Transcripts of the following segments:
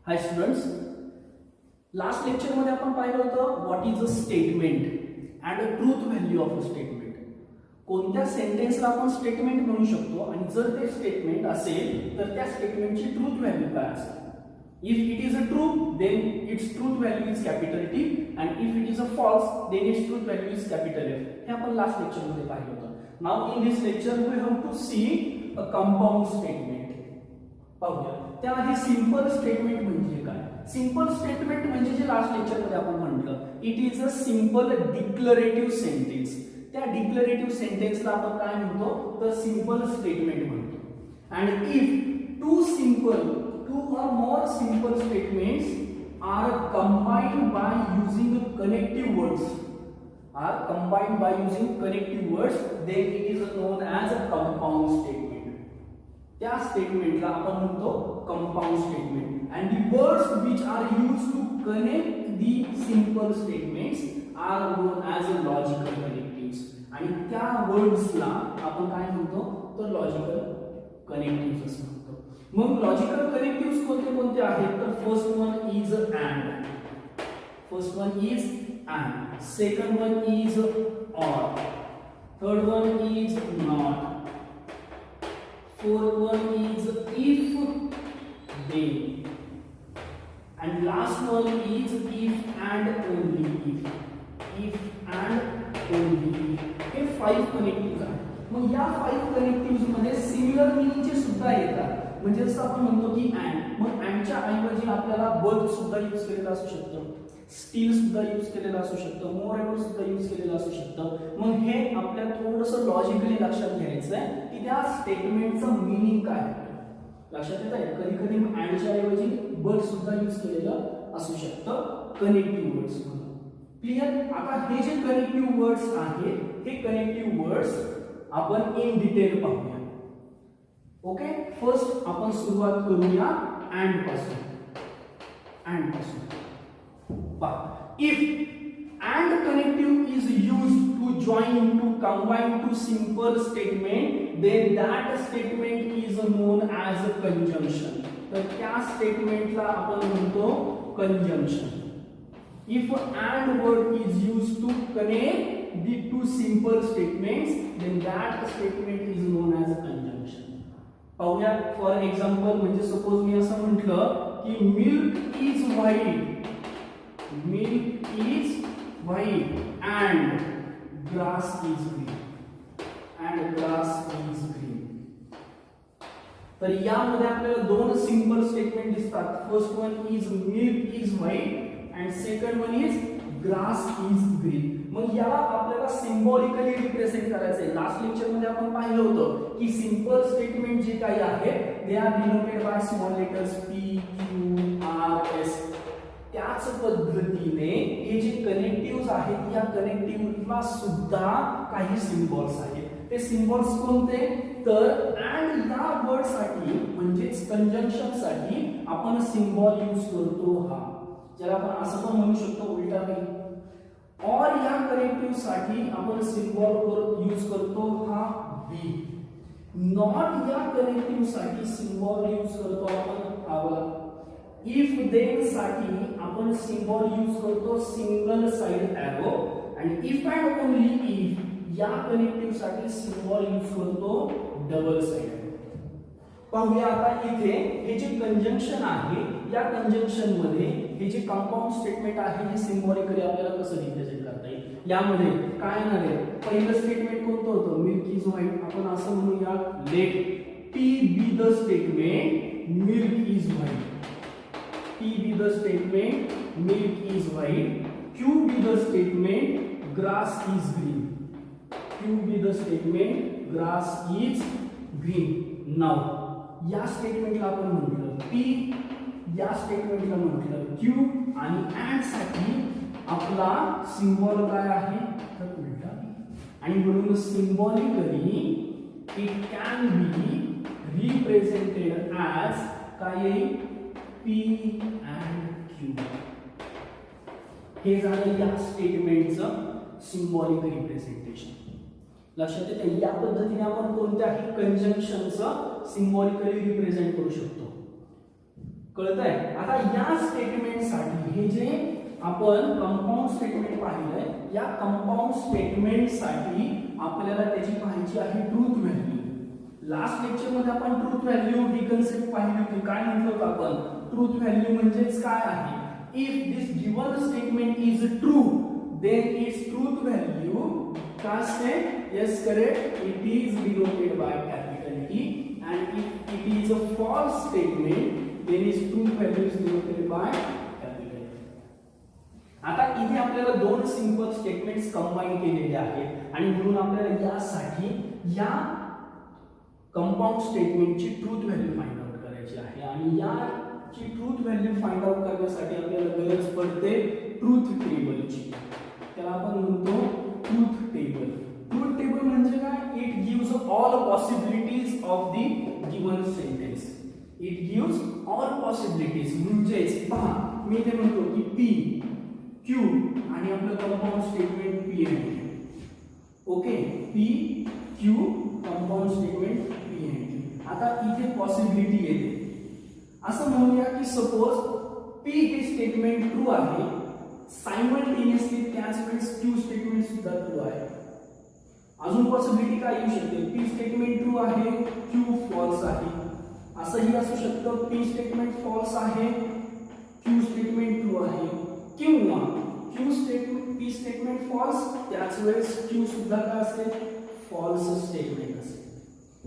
हाय students, last lecture मध्ये आपण पाहिलं होतं what is a statement and a truth value of a statement. कोणत्या सेंटेन्सला आपण स्टेटमेंट म्हणू शकतो आणि जर ते स्टेटमेंट असेल तर त्या स्टेटमेंटची ट्रूथ व्हॅल्यू काय असेल. If it is a true then its truth value is capital T and if it is a false then its truth value is capital F. हे आपण लास्ट लेक्चर मध्ये पाहिलं होतं. Now in this lecture we have to see a compound statement. पाहूया त्याआधी simple statement म्हणजे काय. Simple statement म्हणजे जे लास्ट लेक्चर मध्ये आपण म्हटलं it is a simple declarative sentence. त्या डिक्लरेटिव्ह सेंटेन्सला आपण काय म्हणतो तर सिंपल स्टेटमेंट म्हणतो. And if two or more simple statements are combined by using connective words then it is known as a compound statement. त्या स्टेटमेंटला आपण म्हणतो compound statement. And the words which are used to connect the simple statements are known as a logical connectives. आणि त्या वर्ड्सला आपण काय म्हणतो तर logical कनेक्टिव्हज असं म्हणतो. मग लॉजिकल कनेक्टिव्हज कोणते कोणते आहेत तर first one is and, second one is or, third one is not, fourth one is if they and last one is if and only if and only if. हे 5 कनेक्टिव्हज आहेत. मग या 5 कनेक्टिव्हज मध्ये सिमिलर मीनिंगचे सुद्धा येतात. म्हणजे जसं आपण म्हणतो की अँड, मग अँडच्या ऐवजी आपल्याला बट सुद्धा यूज केलेला असू शकतं, स्टील सुद्धा यूज केलेला असू शकतं, मोर एव्हर सुद्धा यूज केलेला असू शकतं. मग हे आपल्याला थोडंसं लॉजिकली लक्षात घ्यायचं आहे की त्या स्टेटमेंटचं मीनिंग काय आहे. लक्षात येत आहे कधी कधी अँडच्या ऐवजी बट सुद्धा यूज केलेलं असू शकतं कनेक्टिव्ह वर्ड्स म्हणून. क्लिअर. आता हे जे कनेक्टिव्ह वर्ड्स आहेत हे कनेक्टिव्ह वर्ड्स आपण इन डिटेल पाहूया. ओके, फर्स्ट आपण सुरुवात करूया अँड पासून. पहा, if and connective is used to join to combine two simple statement then that statement is known as a conjunction. तर त्या स्टेटमेंटला आपण म्हणतो conjunction. If and word is used to connect the two simple statements then that statement is known as a conjunction. पाहूया for example, म्हणजे suppose मी असं म्हटलं की milk is white and grass is green. तर यामध्ये आपल्याला दोन सिंपल स्टेटमेंट दिसतात. First one is milk is white and second one is grass is green. मग याला आपल्याला सिंबॉलिकली रिप्रेझेंट करायचं आहे. लास्ट लेक्चर मध्ये आपण पाहिलं होतं की सिंपल स्टेटमेंट जे काही आहे they are denoted by small letters p q r s. त्याच पद्धतीने हे जे कनेक्टिव्हज आहेत या कनेक्टिव्हला सुद्धा काही सिम्बॉल्स आहेत. ते सिम्बॉल्स कोणते तर अँड या वर्ड साठी म्हणजेच कंजंक्शन साठी आपण सिम्बॉल यूज करतो हा, ज्याला आपण असं पण म्हणू शकतो उलटा बी. और या कनेक्टिव्ह साठी आपण सिम्बॉल यूज करतो हा बी. नॉट या कनेक्टिव्ह साठी सिम्बॉल यूज करतो आपण हा. इफ देन साठी आपण सिंबॉल यूज करतो सिंगल साइड एरो आणि इफ अँड ओनली इफ या कनेक्टिव्ह साठी सिंबॉल यूज करतो डबल साइड एरो. पाहूया आता इथे हे जे कंजंक्शन आहे या कंजंक्शन मध्ये हे जे कंपाऊंड स्टेटमेंट आहे हे सिंबॉलिकली आपल्याला कसं रिप्रेझेंट करता येईल. यामध्ये काय येणार आहे, पहिलं स्टेटमेंट कोणतं होतं मिल्क इज व्हाईट. आपण असं म्हणूया let P be the statement milk is white. P be the statement milk is white. Q be the statement grass is green. Q be the statement grass is green. Now या स्टेटमेंटला आपण म्हटलं P, या स्टेटमेंटला म्हटलं Q आणि and साठी आपला symbol काय आहे तर उलटा. आणि म्हणून symbolically it can be represented as काय येईल P and Q. हे झालं या स्टेटमेंटचं सिंबॉलिक रिप्रेझेंटेशन. लक्षात येते या पद्धतीने आपण कोणत्याही कंजंक्शनचं सिंबॉलिकली रिप्रेझेंट करू शकतो. कळतंय? आता या स्टेटमेंटसाठी हे जे आपण कंपाऊंड स्टेटमेंट पाहिलंय, या कंपाऊंड स्टेटमेंटसाठी आपल्याला त्याची पाहायची आहे ट्रूथ व्हॅल्यू. लास्ट लेक्चर मध्ये आपण ट्रूथ व्हॅल्यू ही कन्सेप्ट पाहिली होती. काय म्हणतो आपण? ट्रूथ व्हॅल्यू म्हणजेच काय आहे? If this given statement is true then its truth value cast a yes correct, it is denoted by capital T, and if it is a false statement then its truth value is denoted by capital T. आता इथे आपल्याला दोन simple statements combine केलेले आहेत आणि म्हणून आपल्याला यासाठी या कंपाऊंड स्टेटमेंटची ट्रूथ व्हॅल्यू फाइंड आउट करायची आहे आणि याची ट्रूथ व्हॅल्यू फाइंड आउट करण्यासाठी आपल्याला गरज पडते ट्रूथ टेबलची. त्याला आपण म्हणतो ट्रूथ टेबल. ट्रूथ टेबल म्हणजे काय? It gives all possibilities of the given sentence. It gives all possibilities म्हणजेच पहा मी इथे म्हणतो की पी क्यू आणि आपलं compound statement P end Q. Okay, P Q compound statement P end Q. आता इथे पॉसिबिलिटी येते. असं म्हणूया की सपोज पी हे स्टेटमेंट ट्रू आहे, सायमल्टेनियसली त्याच वेळेस क्यू स्टेटमेंट सुद्धा ट्रू आहे. अजून पॉसिबिलिटी काय येऊ शकते? पी स्टेटमेंट ट्रू आहे, क्यू फॉल्स आहे. असंही असू शकतं पी स्टेटमेंट फॉल्स आहे, क्यू स्टेटमेंट ट्रू आहे, किंवा Q statement P statement false त्याच वेळेस क्यू सुद्धा काय असेल? फॉल्स स्टेटमेंट असेल.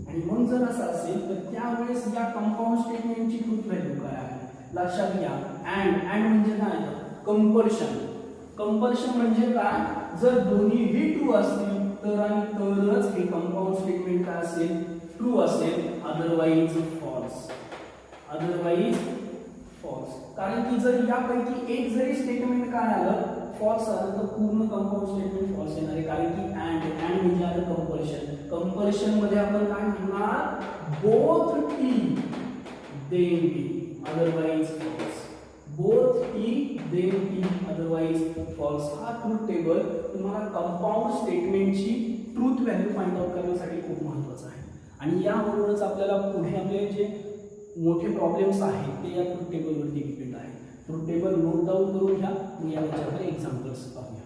आणि मग जर असं असेल तर त्यावेळेस या कंपाऊंड स्टेटमेंटची ट्रूथ व्हॅल्यू काय आहे? लक्षात घ्या. अँड म्हणजे काय? कंपल्शन. कंपल्शन म्हणजे काय? जर दोन्हीही ट्रू असतील तर आणि तरच हे कंपाऊंड स्टेटमेंट काय असेल? ट्रू असेल, अदरवाइज फॉल्स. Otherwise false. कारण की जर यापैकी एक जरी स्टेटमेंट काय आलं फॉल्स आलं तर पूर्ण कंपाऊंड स्टेटमेंट फॉल्स येणार आहे. कारण की अँड म्हणजे आलं कंपल्शन. कंपल्शन मध्ये आपण काय म्हणणार? Both T then T otherwise false. Both T then T otherwise false. हा ट्रूथ टेबल तुम्हाला कंपाऊंड स्टेटमेंटची ट्रूथ व्हॅल्यू फाइंड आउट करण्यासाठी खूप महत्त्वाचा आहे. आणि यावरूनच आपल्याला पुढे आपले जे मोठे प्रॉब्लेम्स आहेत ते या ट्रूथ टेबलवरती डिपेंड आहे. ट्रूथ टेबल नोट डाऊन करून घ्या. मी याच्यावर एक्झाम्पल्स पाहूया.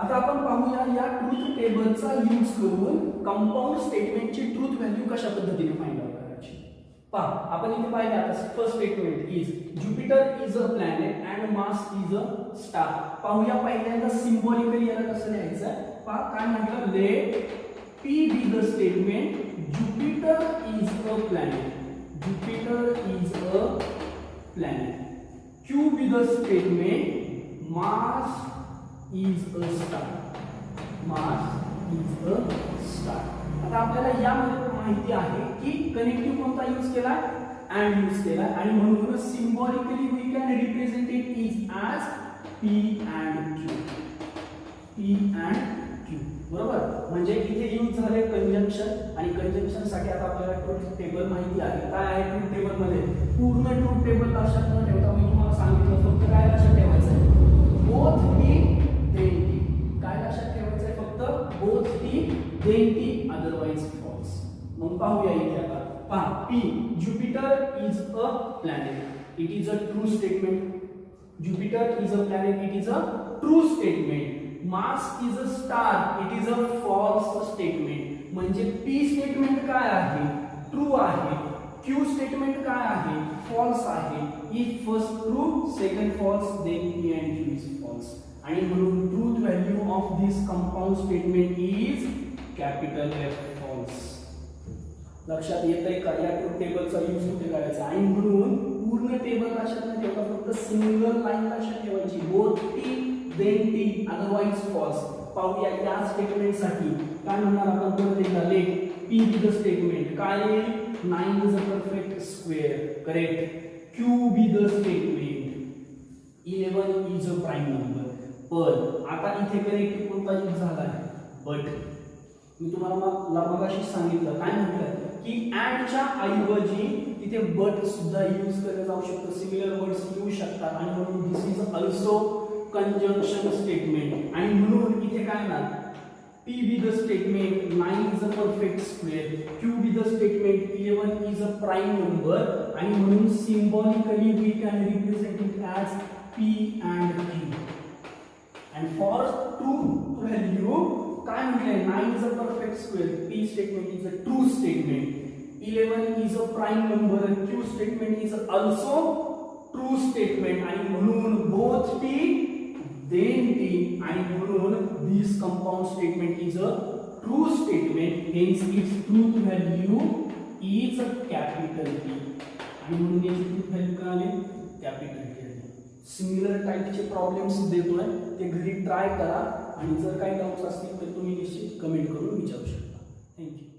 आता आपण पाहूया या ट्रूथ टेबलचा यूज करून कंपाऊंड स्टेटमेंटची ट्रूथ व्हॅल्यू कशा पद्धतीने फाइंड आउट करायची. पहा आपण इथे पाहिले आता first statement is Jupiter is a planet and Mars is a star. पाहूया पहिल्यांदा सिम्बॉलिकली याला कसं लिहायचं आहे. पहा काय म्हटलं? Let P be the statement Jupiter is a planet. Jupiter is a planet. Q be the statement Mars is a star. Mars is a star. आता आपल्याला यामध्ये माहिती आहे की कनेक्टिव्ह कोणता यूज केला? अँड यूज केला आणि म्हणून symbolically we can represent it is as P and Q. P and Q. बरोबर. म्हणजे इथे यूज झाले कंजंक्शन आणि कंजंक्शन साठी आता आपल्याला ट्रूथ टेबल माहिती आहे. काय आहे ट्रूथ टेबल मध्ये? पूर्ण ट्रूथ टेबल लक्षात न ठेवता मी तुम्हाला सांगितलं फक्त काय लक्षात ठेवायचं आहे? Both T then T. काय लक्षात ठेवायचं आहे? फक्त both T then T otherwise false. मग पाहूया इथे आता. पहा P Jupiter is a planet. It is a true statement. Jupiter is a planet. It is a true statement. Mars is a star. It is a false statement. म्हणजे P statement काय आहे? True आहे. Q statement काय आहे? False आहे. If first true second false then P and Q is false. आणि म्हणून truth value of this compound statement is capital F false. लक्षात येतंय का? या ट्रूथ टेबलचा यूज कुठे करायचा आणि म्हणून पूर्ण टेबल लक्षात न ठेवता फक्त सिंगल लाईन लक्षात ठेवायची. Both T then T otherwise false. पाहूया या स्टेटमेंटसाठी काय म्हणणार आपण? परत एकदा let P be the statement काय येईल? 9 is a perfect square. Correct. Q be the statement 11 is a prime number. पण आता इथे करेक्ट कोणता यूज झाला आहे? बट. मी तुम्हाला मगाशी सांगितलं काय म्हटलं की अँडच्या ऐवजी तिथे बट सुद्धा यूज केलं जाऊ शकतं. सिमिलर वर्ड्स येऊ शकतात आणि म्हणून दिस इज ऑल्सो कंजंक्शन स्टेटमेंट. आणि म्हणून इथे काय ना P be the statement 9 is a perfect square. Q be the statement 11 is a prime number आणि म्हणून symbolically we can represent it as P and Q. And for true value काय म्हटले 9 is a perfect square, P statement is a true statement, 11 is a prime number and Q statement is also true statement आणि म्हणून both P then T आणि म्हणून this compound statement is a true statement, hence its truth value is a capital T आणि म्हणून याची truth value काय आली capital T. Similar टाईपचे प्रॉब्लेम्स देतोय ते घरी ट्राय करा आणि जर काही डाऊट्स असतील तर तुम्ही निश्चित कमेंट करून विचारू शकता. थँक्यू.